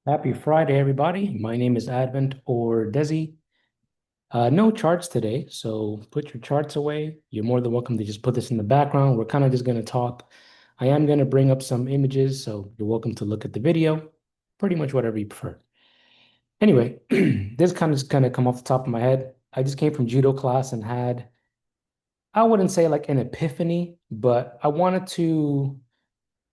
Happy Friday, everybody. My name is Advent or Desi. No charts today, so put your charts away. You're more than welcome to just put this in the background. We're kind of just going to talk. I am going to bring up some images, so you're welcome to look at the video, pretty much whatever you prefer. Anyway, this kind of come off the top of my head. I just came from judo class and had, I wouldn't say like an epiphany, but I wanted to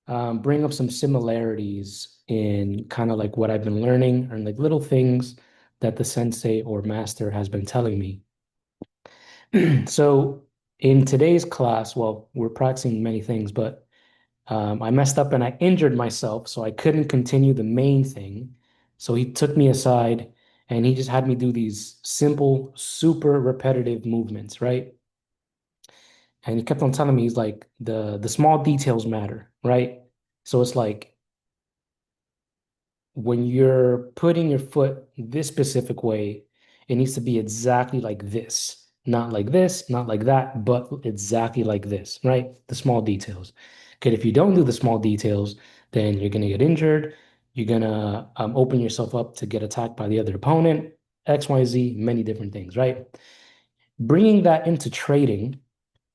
bring up some similarities in kind of like what I've been learning and like little things that the sensei or master has been telling me. So in today's class, well, we're practicing many things, but I messed up and I injured myself, so I couldn't continue the main thing. So he took me aside and he just had me do these simple, super repetitive movements, right? And he kept on telling me, he's like, the small details matter, right? So it's like when you're putting your foot this specific way, it needs to be exactly like this, not like this, not like that, but exactly like this, right? The small details. Because if you don't do the small details, then you're going to get injured. You're going to open yourself up to get attacked by the other opponent, X, Y, Z, many different things, right? Bringing that into trading,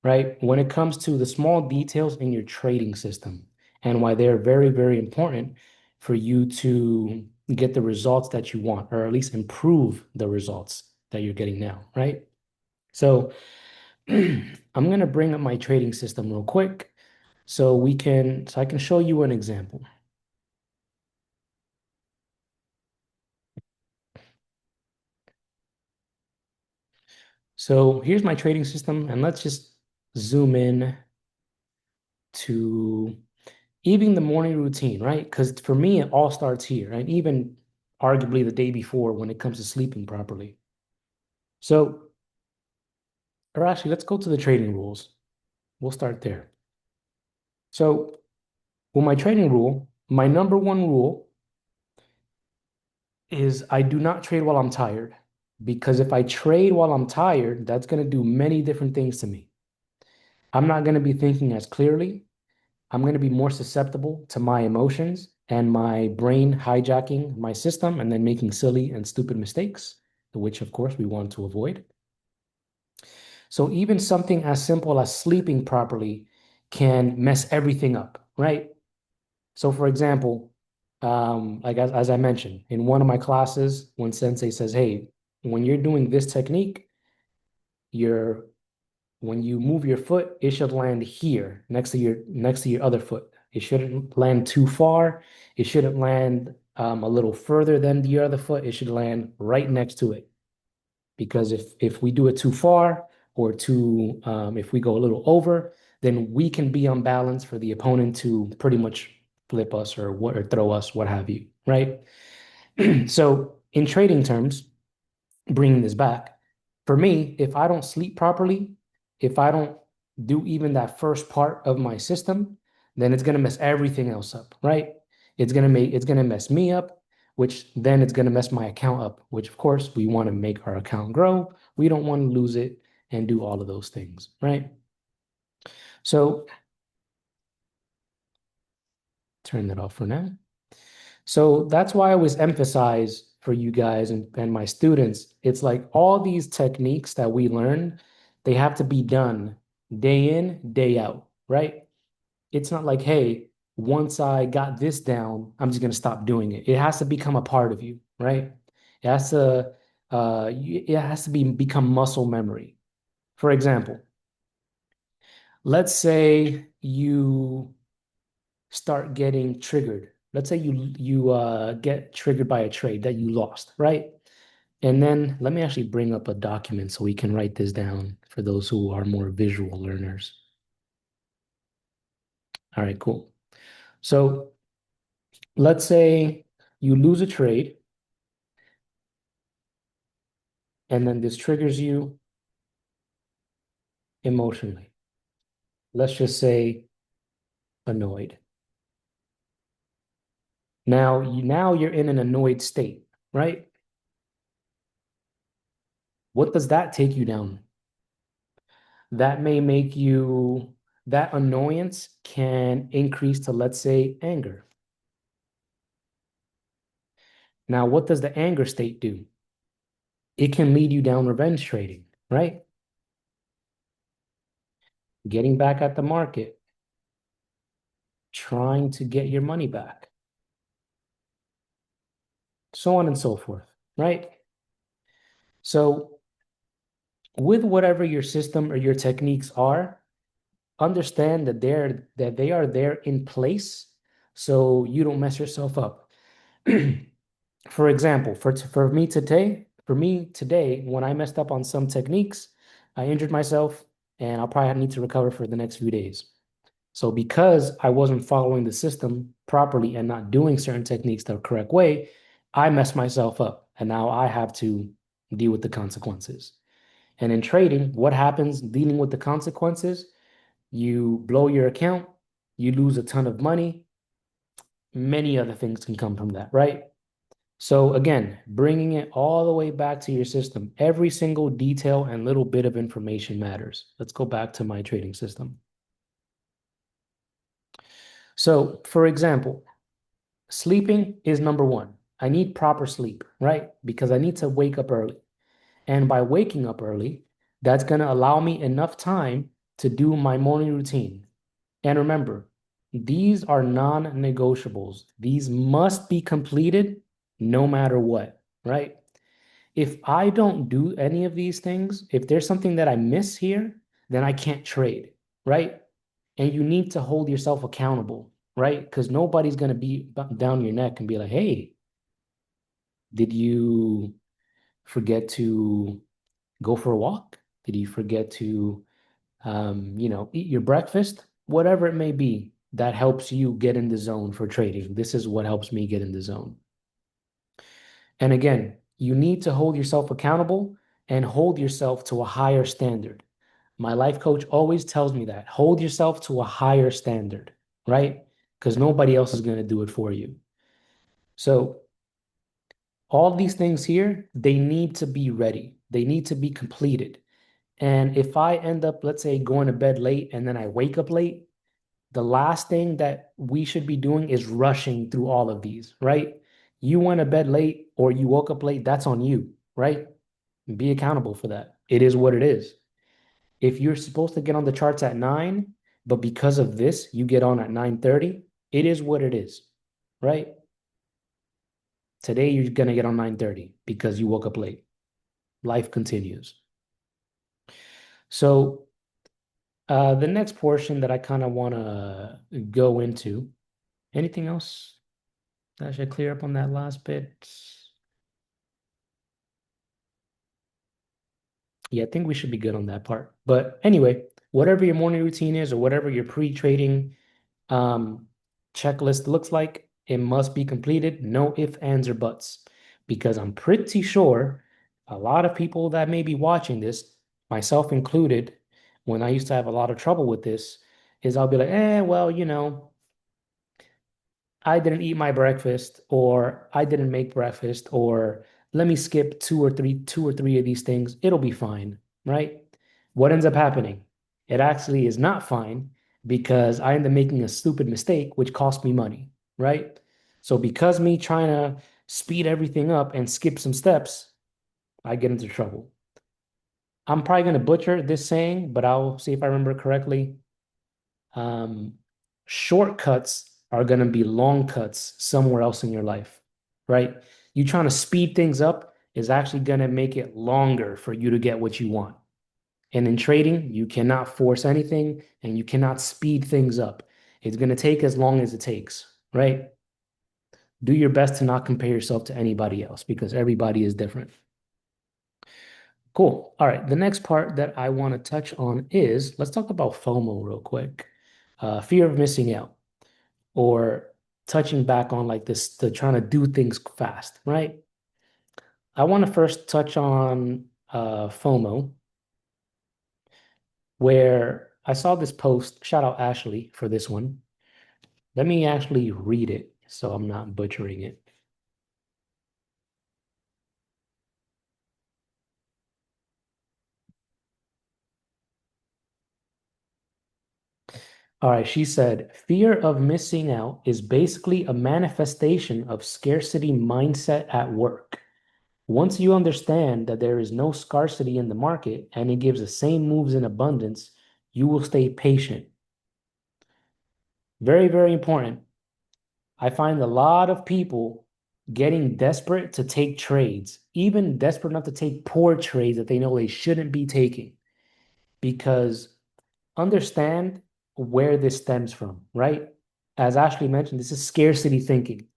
right? When it comes to the small details in your trading system and why they're very, very important for you to get the results that you want, or at least improve the results that you're getting now, right? So I'm going to bring up my trading system real quick so I can show you an example. So here's my trading system, and let's just zoom in to even the morning routine, right? Because for me, it all starts here, and even arguably the day before when it comes to sleeping properly. So, or actually, let's go to the trading rules. We'll start there. So, with my trading rule, my number one rule is I do not trade while I'm tired. Because if I trade while I'm tired, that's going to do many different things to me. I'm not going to be thinking as clearly. I'm going to be more susceptible to my emotions and my brain hijacking my system and then making silly and stupid mistakes, which of course we want to avoid. So even something as simple as sleeping properly can mess everything up, right? So for example, like as I mentioned, in one of my classes, when sensei says, hey, when you're doing this technique, you're when you move your foot, it should land here next to your other foot. It shouldn't land too far. It shouldn't land a little further than the other foot. It should land right next to it. Because if we do it too far or too if we go a little over, then we can be unbalanced for the opponent to pretty much flip us or throw us, what have you, right? So in trading terms, bringing this back, for me, if I don't sleep properly, if I don't do even that first part of my system, then it's gonna mess everything else up, right? It's gonna mess me up, which then it's gonna mess my account up, which of course we want to make our account grow. We don't want to lose it and do all of those things, right? So turn that off for now. So that's why I always emphasize for you guys and my students, it's like all these techniques that we learn, they have to be done day in, day out, right? It's not like, hey, once I got this down, I'm just gonna stop doing it. It has to become a part of you, right? It has to be become muscle memory. For example, let's say you start getting triggered. Let's say you get triggered by a trade that you lost, right? And then let me actually bring up a document so we can write this down for those who are more visual learners. All right, cool. So let's say you lose a trade and then this triggers you emotionally. Let's just say annoyed. Now you're in an annoyed state, right? What does that take you down? That may make you, that annoyance can increase to, let's say, anger. Now, what does the anger state do? It can lead you down revenge trading, right? Getting back at the market, trying to get your money back, so on and so forth, right? So, with whatever your system or your techniques are, understand that they are there in place so you don't mess yourself up. For example, for me today, when I messed up on some techniques, I injured myself and I'll probably need to recover for the next few days. So because I wasn't following the system properly and not doing certain techniques the correct way, I messed myself up and now I have to deal with the consequences. And in trading, what happens dealing with the consequences? You blow your account, you lose a ton of money. Many other things can come from that, right? So again, bringing it all the way back to your system, every single detail and little bit of information matters. Let's go back to my trading system. So, for example, sleeping is number one. I need proper sleep, right? Because I need to wake up early. And by waking up early, that's going to allow me enough time to do my morning routine. And remember, these are non-negotiables. These must be completed no matter what, right? If I don't do any of these things, if there's something that I miss here, then I can't trade, right? And you need to hold yourself accountable, right? Because nobody's going to be down your neck and be like, hey, did you forget to go for a walk? Did you forget to, eat your breakfast? Whatever it may be that helps you get in the zone for trading. This is what helps me get in the zone. And again, you need to hold yourself accountable and hold yourself to a higher standard. My life coach always tells me that hold yourself to a higher standard, right? Because nobody else is going to do it for you. So, all these things here, they need to be ready, they need to be completed. And if I end up, let's say, going to bed late and then I wake up late, the last thing that we should be doing is rushing through all of these, right? You went to bed late or you woke up late, that's on you, right? Be accountable for that. It is what it is. If you're supposed to get on the charts at 9, but because of this, you get on at 9:30, it is what it is, right? Today you're gonna get on 9:30 because you woke up late. Life continues. So the next portion that I kind of want to go into, anything else that I should clear up on that last bit? Yeah, I think we should be good on that part. But anyway, whatever your morning routine is or whatever your pre-trading um, checklist looks like, it must be completed. No ifs, ands, or buts. Because I'm pretty sure a lot of people that may be watching this, myself included, when I used to have a lot of trouble with this, is I'll be like, well, I didn't eat my breakfast, or I didn't make breakfast, or let me skip two or three of these things. It'll be fine, right? What ends up happening? It actually is not fine because I end up making a stupid mistake, which cost me money, right? So because me trying to speed everything up and skip some steps, I get into trouble. I'm probably going to butcher this saying, but I'll see if I remember correctly. um, Shortcuts are going to be long cuts somewhere else in your life, right? You trying to speed things up is actually going to make it longer for you to get what you want. And in trading, you cannot force anything and you cannot speed things up. It's going to take as long as it takes, right? Do your best to not compare yourself to anybody else because everybody is different. Cool. All right. The next part that I want to touch on is let's talk about FOMO real quick. Fear of missing out, or touching back on like this, to trying to do things fast, right? I want to first touch on FOMO, where I saw this post. Shout out Ashley for this one. Let me actually read it so I'm not butchering it. All right, she said, fear of missing out is basically a manifestation of scarcity mindset at work. Once you understand that there is no scarcity in the market and it gives the same moves in abundance, you will stay patient. Very, very important. I find a lot of people getting desperate to take trades, even desperate enough to take poor trades that they know they shouldn't be taking, because understand where this stems from, right? As Ashley mentioned, this is scarcity thinking.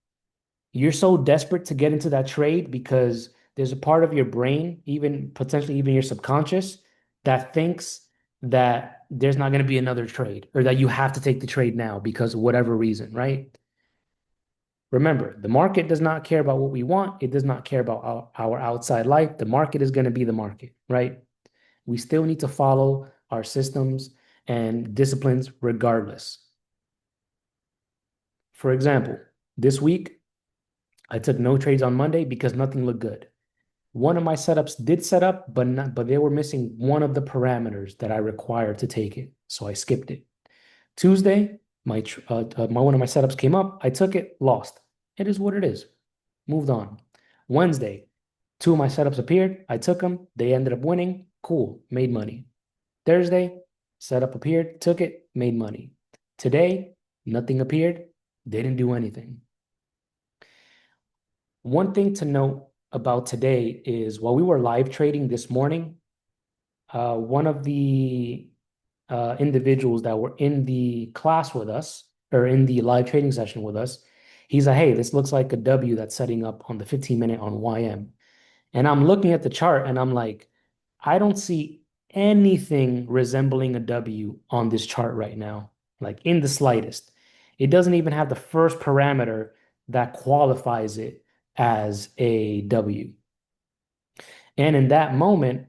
You're so desperate to get into that trade because there's a part of your brain, even potentially even your subconscious, that thinks that there's not going to be another trade or that you have to take the trade now because of whatever reason, right? Remember, the market does not care about what we want. It does not care about our outside life. The market is going to be the market, right? We still need to follow our systems and disciplines regardless. For example, this week, I took no trades on Monday because nothing looked good. One of my setups did set up, but they were missing one of the parameters that I required to take it, so I skipped it. Tuesday, my one of my setups came up. I took it, lost. It is what it is. Moved on. Wednesday, two of my setups appeared. I took them. They ended up winning. Cool. Made money. Thursday, setup appeared. Took it. Made money. Today, nothing appeared. They didn't do anything. One thing to note about today is while we were live trading this morning, one of the individuals that were in the class with us or in the live trading session with us, he's like, hey, this looks like a W that's setting up on the 15-minute on YM. And I'm looking at the chart and I'm like, I don't see anything resembling a W on this chart right now, like in the slightest. It doesn't even have the first parameter that qualifies it as a W. And in that moment,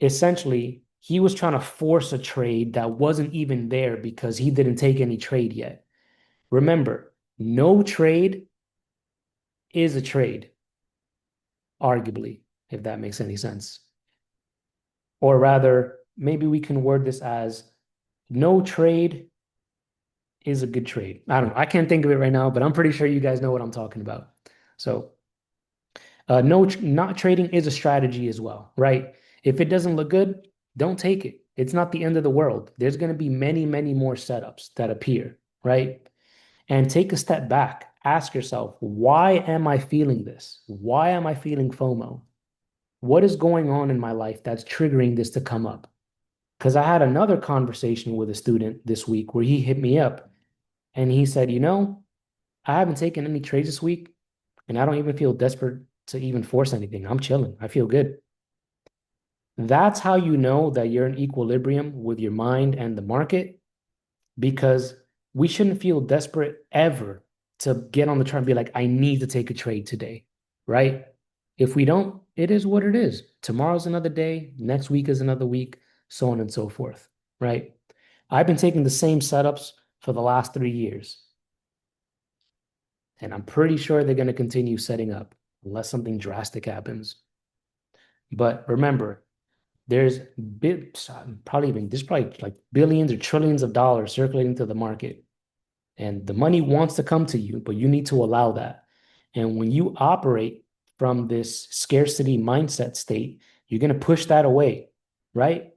essentially, he was trying to force a trade that wasn't even there because he didn't take any trade yet. Remember, no trade is a trade, arguably, if that makes any sense. Or rather, maybe we can word this as no trade is a good trade. I don't know. I can't think of it right now, but I'm pretty sure you guys know what I'm talking about. So, no, not trading is a strategy as well, right? If it doesn't look good, don't take it. It's not the end of the world. There's going to be many, many more setups that appear, right? And take a step back. Ask yourself, why am I feeling this? Why am I feeling FOMO? What is going on in my life that's triggering this to come up? Because I had another conversation with a student this week where he hit me up and he said, I haven't taken any trades this week and I don't even feel desperate to even force anything. I'm chilling. I feel good. That's how you know that you're in equilibrium with your mind and the market because we shouldn't feel desperate ever to get on the chart and be like, I need to take a trade today, right? If we don't, it is what it is. Tomorrow's another day, next week is another week, so on and so forth, right? I've been taking the same setups for the last 3 years, and I'm pretty sure they're going to continue setting up unless something drastic happens. But remember, there's there's probably like billions or trillions of dollars circulating to the market. And the money wants to come to you, but you need to allow that. And when you operate from this scarcity mindset state, you're going to push that away, right?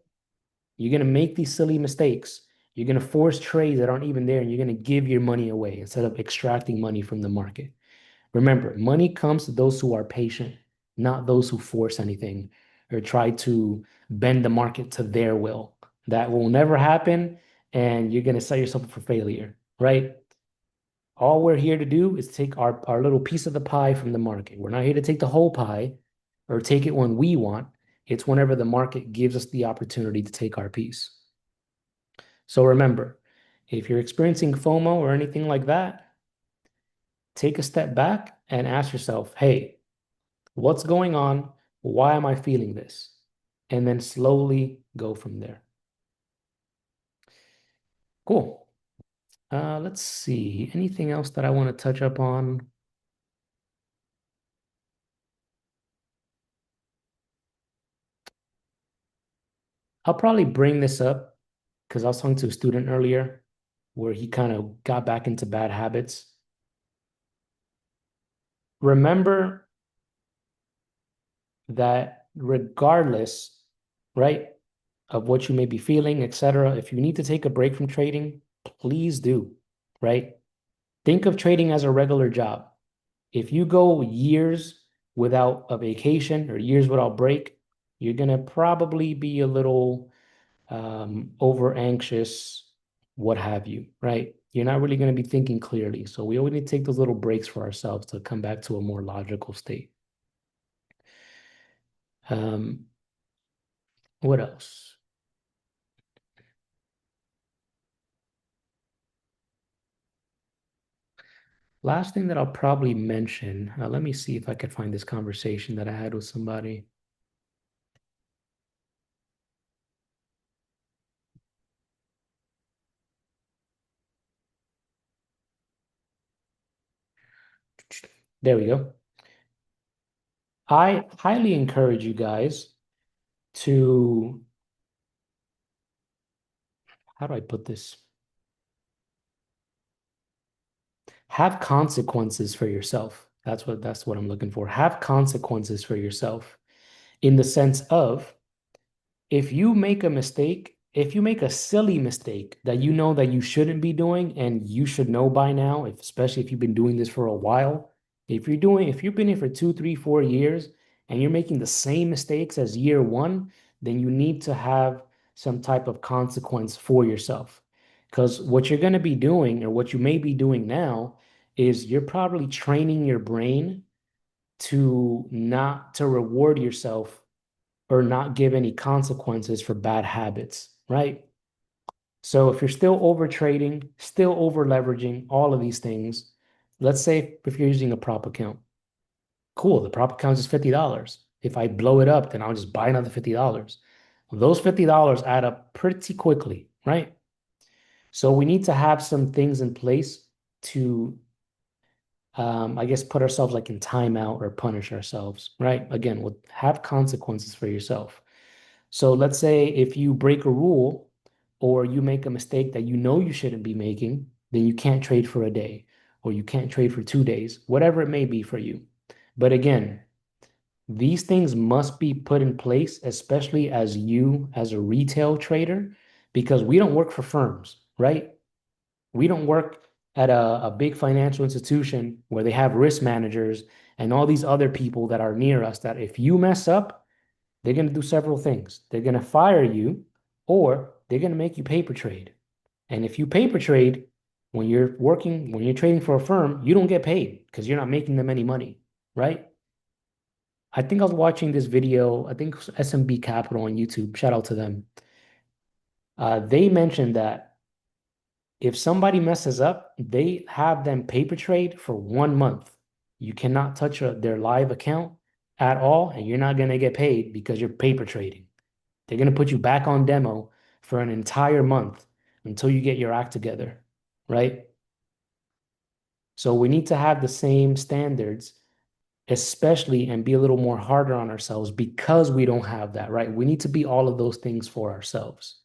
You're going to make these silly mistakes. You're going to force trades that aren't even there, and you're going to give your money away instead of extracting money from the market. Remember, money comes to those who are patient, not those who force anything or try to bend the market to their will. That will never happen, and you're going to set yourself up for failure, right? All we're here to do is take our little piece of the pie from the market. We're not here to take the whole pie or take it when we want. It's whenever the market gives us the opportunity to take our piece. So remember, if you're experiencing FOMO or anything like that, take a step back and ask yourself, hey, what's going on? Why am I feeling this? And then slowly go from there. Cool. Let's see. Anything else that I want to touch up on? I'll probably bring this up because I was talking to a student earlier. where he kind of got back into bad habits. Remember that regardless, right, of what you may be feeling, etc., if you need to take a break from trading, please do, right? Think of trading as a regular job. If you go years without a vacation or years without break, you're gonna probably be a little over anxious, what have you, right? You're not really going to be thinking clearly. So we always need to take those little breaks for ourselves to come back to a more logical state. Um, what else? Last thing that I'll probably mention, let me see if I could find this conversation that I had with somebody. There we go. I highly encourage you guys to, how do I put this? Have consequences for yourself. That's what I'm looking for. Have consequences for yourself in the sense of if you make a mistake, if you make a silly mistake that you know that you shouldn't be doing and you should know by now, especially if you've been doing this for a while, if you've been here for 2, 3, 4 years and you're making the same mistakes as year one, then you need to have some type of consequence for yourself. Because what you're going to be doing or what you may be doing now is you're probably training your brain to not to reward yourself or not give any consequences for bad habits, right? So if you're still over trading, still over leveraging, all of these things, let's say if you're using a prop account, cool, the prop account is $50. If I blow it up, then I'll just buy another $50. Those $50 add up pretty quickly, right? So we need to have some things in place to, I guess, put ourselves like in timeout or punish ourselves, right? Again, we'll have consequences for yourself. So let's say if you break a rule or you make a mistake that you know you shouldn't be making, then you can't trade for a day or you can't trade for 2 days, whatever it may be for you. But again, these things must be put in place, especially as you as a retail trader, because we don't work for firms, right? We don't work at a big financial institution where they have risk managers and all these other people that are near us that if you mess up, they're going to do several things. They're going to fire you or they're going to make you paper trade. And if you paper trade, when you're trading for a firm, you don't get paid because you're not making them any money, right? I think I was watching this video, I think it was SMB Capital on YouTube. Shout out to them. They mentioned that if somebody messes up, they have them paper trade for 1 month. You cannot touch their live account at all, and you're not going to get paid because you're paper trading. They're going to put you back on demo for an entire month until you get your act together, right? So we need to have the same standards, especially and be a little more harder on ourselves because we don't have that, right? We need to be all of those things for ourselves.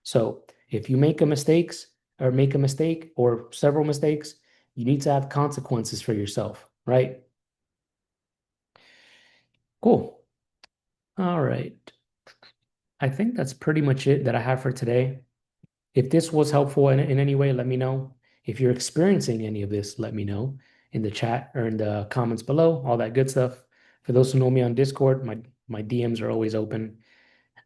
So if you make a mistake or several mistakes, you need to have consequences for yourself, right? Cool. All right. I think that's pretty much it that I have for today. If this was helpful in any way, let me know. If you're experiencing any of this, let me know in the chat or in the comments below, all that good stuff. For those who know me on Discord, my DMs are always open.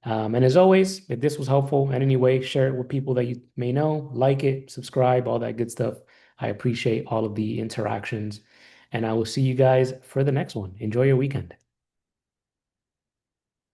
And as always, if this was helpful in any way, share it with people that you may know, like it, subscribe, all that good stuff. I appreciate all of the interactions. And I will see you guys for the next one. Enjoy your weekend.